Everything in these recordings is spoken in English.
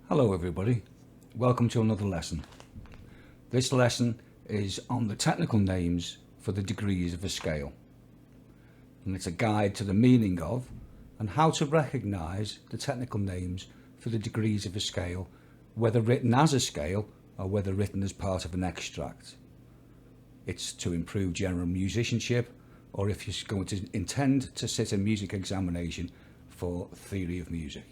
Hello everybody, welcome to another lesson. This lesson is on the technical names for the degrees of a scale, and it's a guide to the meaning of and how to recognise the technical names for the degrees of a scale, whether written as a scale or whether written as part of an extract. It's to improve general musicianship, or if you're going to intend to sit a music examination for theory of music.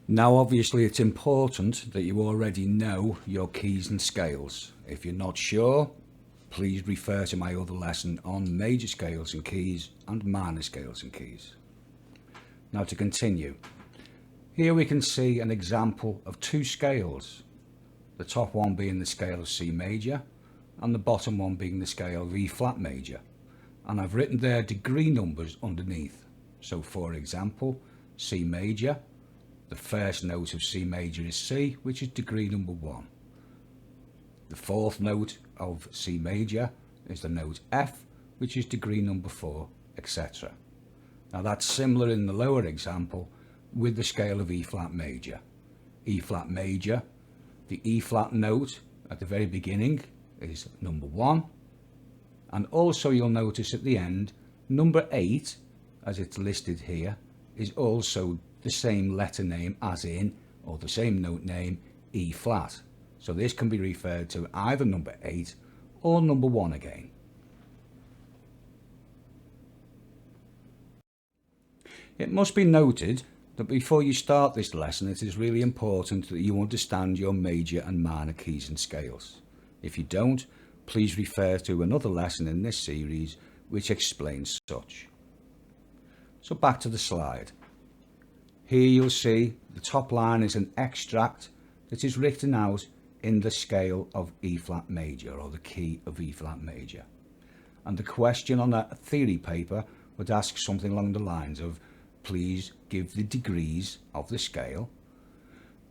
Now obviously it's important that you already know your keys and scales. If you're not sure, please refer to my other lesson on major scales and keys and minor scales and keys. Now to continue, here we can see an example of two scales, the top one being the scale of C major and the bottom one being the scale of E flat major, and I've written their degree numbers underneath. So for example, C major, the first note of C major is C, which is degree number 1. The fourth note of C major is the note F, which is degree number 4, etc. Now that's similar in the lower example with the scale of E flat major. E flat major, the E flat note at the very beginning is number 1, and also you'll notice at the end number 8, as it's listed here, is also the same letter name as in, or the same note name, E flat. So this can be referred to either number 8 or number 1 again. It must be noted that before you start this lesson, it is really important that you understand your major and minor keys and scales. If you don't, please refer to another lesson in this series which explains such. So back to the slide. Here you'll see the top line is an extract that is written out in the scale of E flat major, or the key of E flat major. And the question on that theory paper would ask something along the lines of, please give the degrees of the scale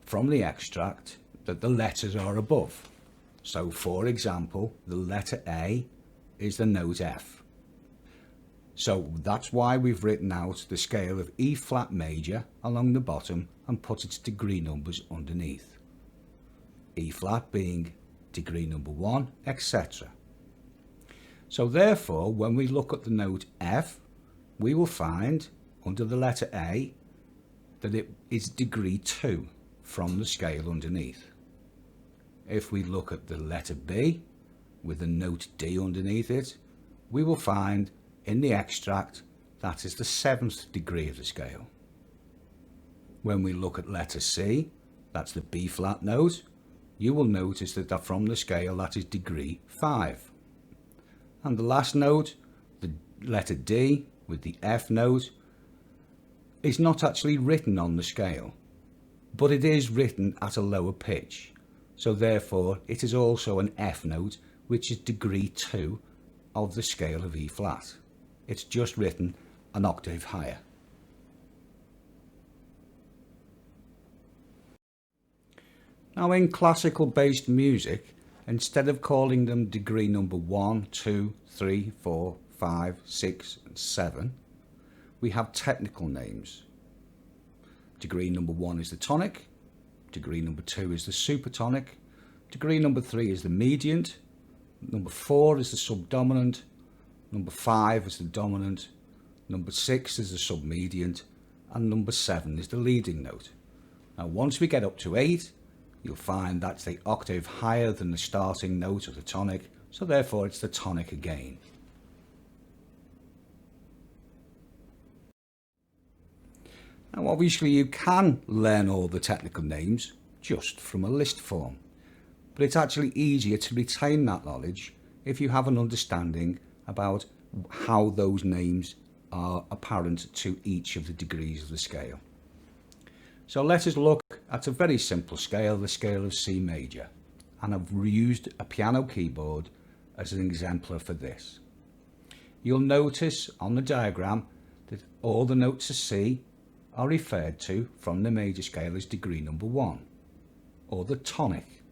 from the extract that the letters are above. So for example, the letter A is the note F. So that's why we've written out the scale of E flat major along the bottom and put its degree numbers underneath. E flat being degree number 1, etc. So therefore, when we look at the note F, we will find under the letter A that it is degree 2 from the scale underneath. If we look at the letter B with the note D underneath it, we will find in the extract that is the 7th degree of the scale. When we look at letter C, that's the B flat note, you will notice that from the scale that is degree 5. And the last note, the letter D with the F note, is not actually written on the scale, but it is written at a lower pitch. So therefore it is also an F note, which is degree 2 of the scale of E flat. It's just written an octave higher. Now in classical based music, instead of calling them degree number 1, 2, 3, 4, 5, 6 and 7, we have technical names. Degree number 1 is the tonic, degree number 2 is the supertonic, degree number 3 is the mediant, number 4 is the subdominant, number 5 is the dominant, number 6 is the submediant, and number 7 is the leading note. Now once we get up to 8, you'll find that's the octave higher than the starting note of the tonic, so therefore it's the tonic again. Now obviously you can learn all the technical names just from a list form, but it's actually easier to retain that knowledge if you have an understanding about how those names are apparent to each of the degrees of the scale. So let us look at a very simple scale, the scale of C major, and I've used a piano keyboard as an exemplar for this. You'll notice on the diagram that all the notes of C are referred to from the major scale as degree number 1, or the tonic.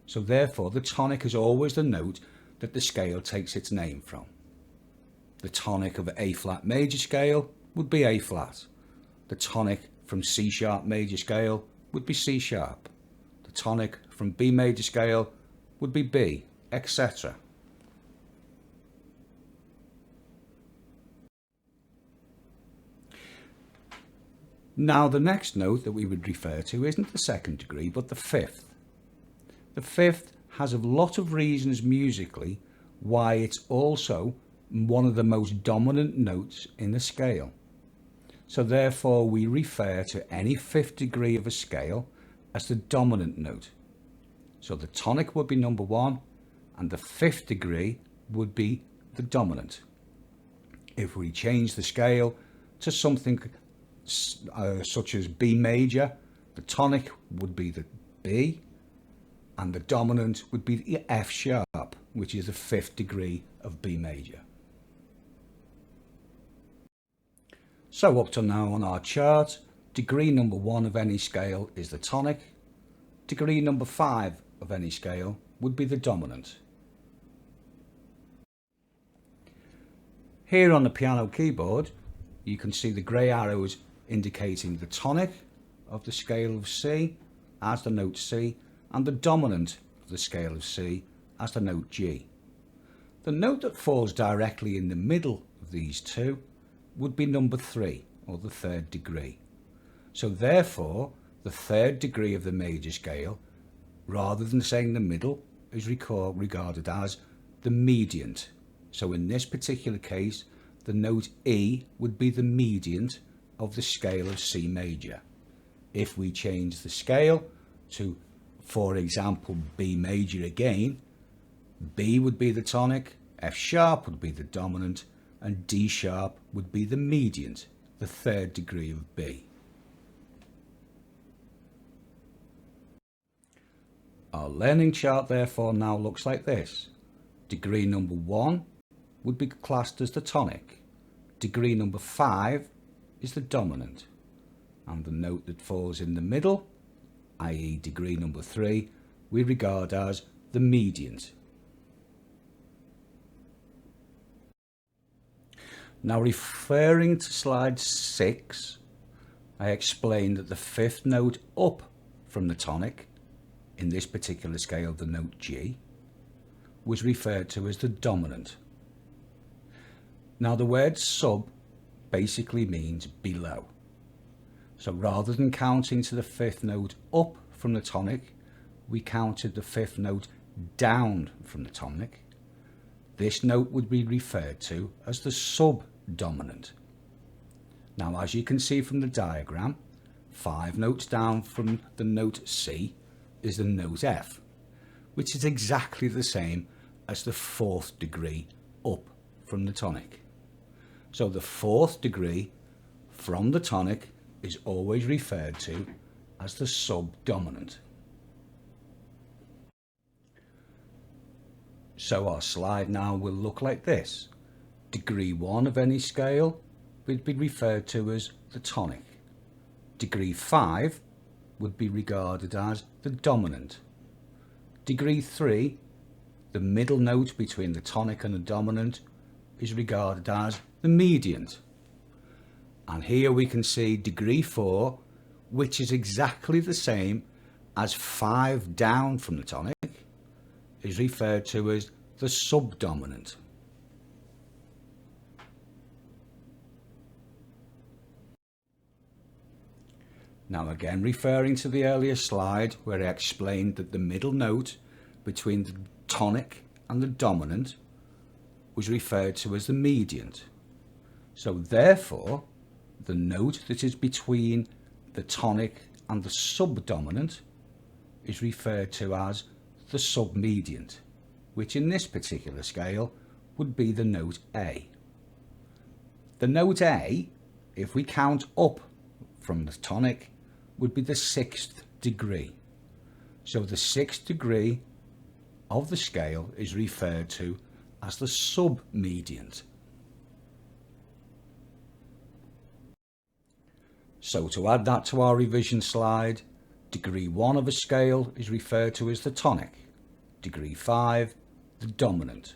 So therefore the tonic is always the note that the scale takes its name from. The tonic of A flat major scale would be A flat. The tonic from C sharp major scale would be C sharp. The tonic from B major scale would be B, etc. Now the next note that we would refer to isn't the second degree but the fifth. The fifth has a lot of reasons musically why it's also one of the most dominant notes in the scale. So therefore we refer to any fifth degree of a scale as the dominant note. So the tonic would be number 1 and the fifth degree would be the dominant. If we change the scale to something such as B major, the tonic would be the B and the dominant would be the F sharp, which is the fifth degree of B major. So up to now on our chart, degree number 1 of any scale is the tonic, degree number 5 of any scale would be the dominant. Here on the piano keyboard you can see the grey arrows indicating the tonic of the scale of C as the note C and the dominant of the scale of C as the note G. The note that falls directly in the middle of these two would be number 3 or the third degree. So therefore the third degree of the major scale, rather than saying the middle, is regarded as the mediant. So in this particular case the note E would be the mediant of the scale of C major. If we change the scale to, for example, B major again, B would be the tonic, F sharp would be the dominant, and D sharp would be the mediant, the third degree of B. Our learning chart therefore now looks like this. Degree number 1 would be classed as the tonic. Degree number 5 is the dominant. And the note that falls in the middle, i.e. degree number 3, we regard as the mediant. Now referring to slide 6, I explained that the fifth note up from the tonic, in this particular scale the note G, was referred to as the dominant. Now the word sub basically means below. So rather than counting to the fifth note up from the tonic, we counted the fifth note down from the tonic. This note would be referred to as the subdominant. Now as you can see from the diagram, 5 notes down from the note C is the note F, which is exactly the same as the 4th degree up from the tonic. So the 4th degree from the tonic is always referred to as the subdominant. So our slide now will look like this. Degree 1 of any scale would be referred to as the tonic. Degree 5 would be regarded as the dominant. Degree 3, the middle note between the tonic and the dominant, is regarded as the mediant. And here we can see degree 4, which is exactly the same as 5 down from the tonic, is referred to as the subdominant. Now again referring to the earlier slide where I explained that the middle note between the tonic and the dominant was referred to as the mediant. So therefore the note that is between the tonic and the subdominant is referred to as the submediant, which in this particular scale would be the note A. The note A, if we count up from the tonic, would be the 6th degree. So the 6th degree of the scale is referred to as the submediant. So to add that to our revision slide, degree 1 of a scale is referred to as the tonic, degree 5 the dominant,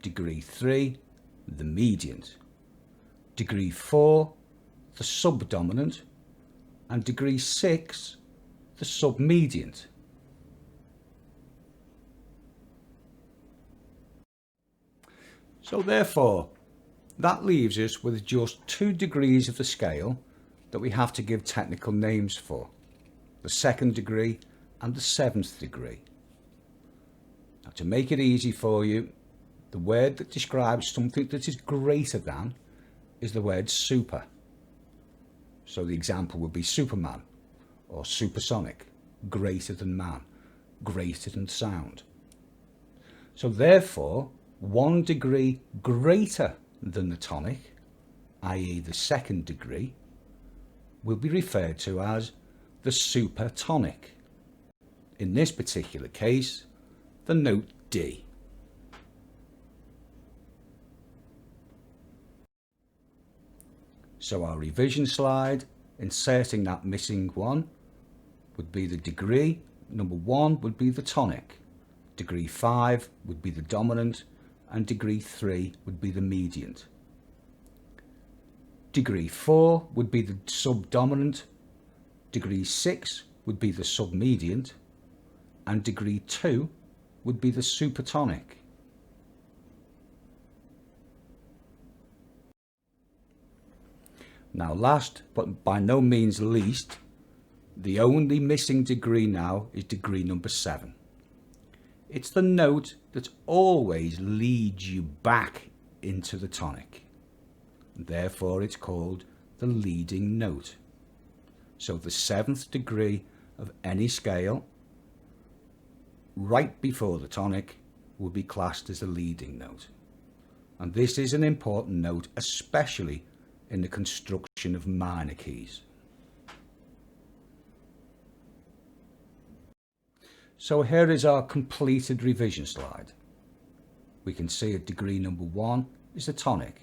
degree 3 the mediant, degree 4 the subdominant, and degree 6 the sub-mediant. So therefore, that leaves us with just 2 degrees of the scale that we have to give technical names for, the 2nd degree and the 7th degree. Now, to make it easy for you, the word that describes something that is greater than is the word super. So the example would be Superman or supersonic, greater than man, greater than sound. So therefore, 1 degree greater than the tonic, i.e. the 2nd degree, will be referred to as the supertonic. In this particular case, the note D. So our revision slide, inserting that missing one, would be the degree. Number 1 would be the tonic, degree 5 would be the dominant, and degree 3 would be the mediant. Degree 4 would be the subdominant, degree 6 would be the submediant, and degree 2 would be the supertonic. Now last, but by no means least, the only missing degree now is degree number 7. It's the note that always leads you back into the tonic. Therefore it's called the leading note. So the 7th degree of any scale, right before the tonic, will be classed as a leading note. And this is an important note, especially in the construction of minor keys. So here is our completed revision slide. We can see at degree number 1 is the tonic,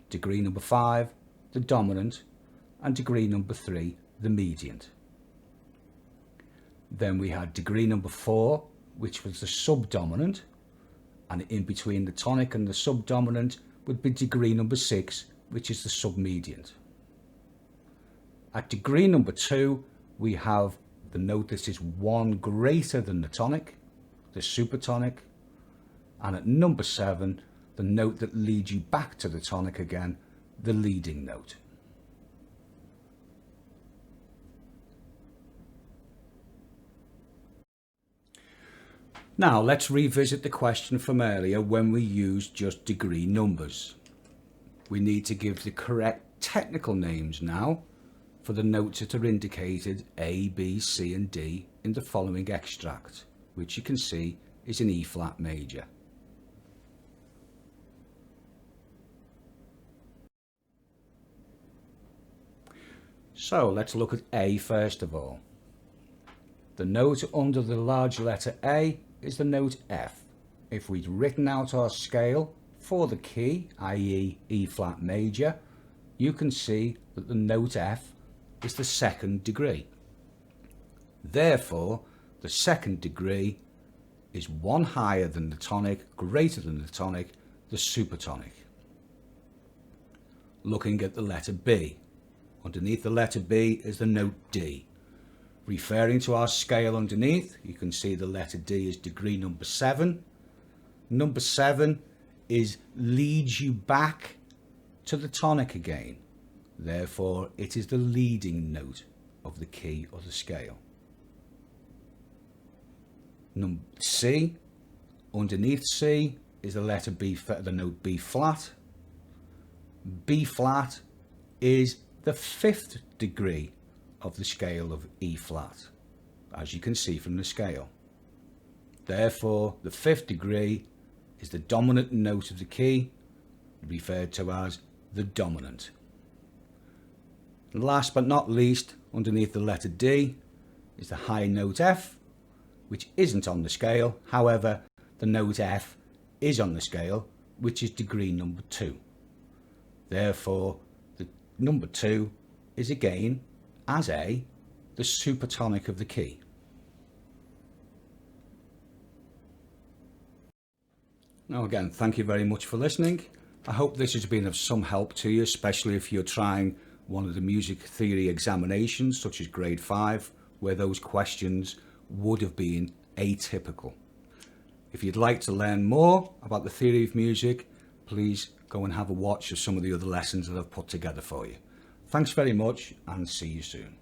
degree number 5 the dominant, and degree number 3 the mediant. Then we had degree number 4, which was the subdominant, and in between the tonic and the subdominant would be degree number 6, which is the submediant. At degree number 2 we have the note that is 1 greater than the tonic, the supertonic, and at number 7 the note that leads you back to the tonic again, the leading note. Now let's revisit the question from earlier when we used just degree numbers. We need to give the correct technical names now for the notes that are indicated A, B, C and D in the following extract, which you can see is in E flat major. So let's look at A first of all. The note under the large letter A is the note F. If we'd written out our scale for the key, i.e. E flat major, you can see that the note F is the 2nd degree. Therefore, the 2nd degree is 1 higher than the tonic, greater than the tonic, the supertonic. Looking at the letter B, underneath the letter B is the note D. Referring to our scale underneath, you can see the letter D is degree number 7. Number 7 is leads you back to the tonic again. Therefore, it is the leading note of the key or the scale. Number C, underneath C is the letter B, the note B flat. B flat is the 5th degree of the scale of E flat, as you can see from the scale. Therefore, the 5th degree is the dominant note of the key, referred to as the dominant. And last but not least, underneath the letter D is the high note F, which isn't on the scale. However, the note F is on the scale, which is degree number 2. Therefore, the number 2 is again, as A, the supertonic of the key. Now again, thank you very much for listening. I hope this has been of some help to you, especially if you're trying one of the music theory examinations, such as grade 5, where those questions would have been atypical. If you'd like to learn more about the theory of music, please go and have a watch of some of the other lessons that I've put together for you. Thanks very much, and see you soon.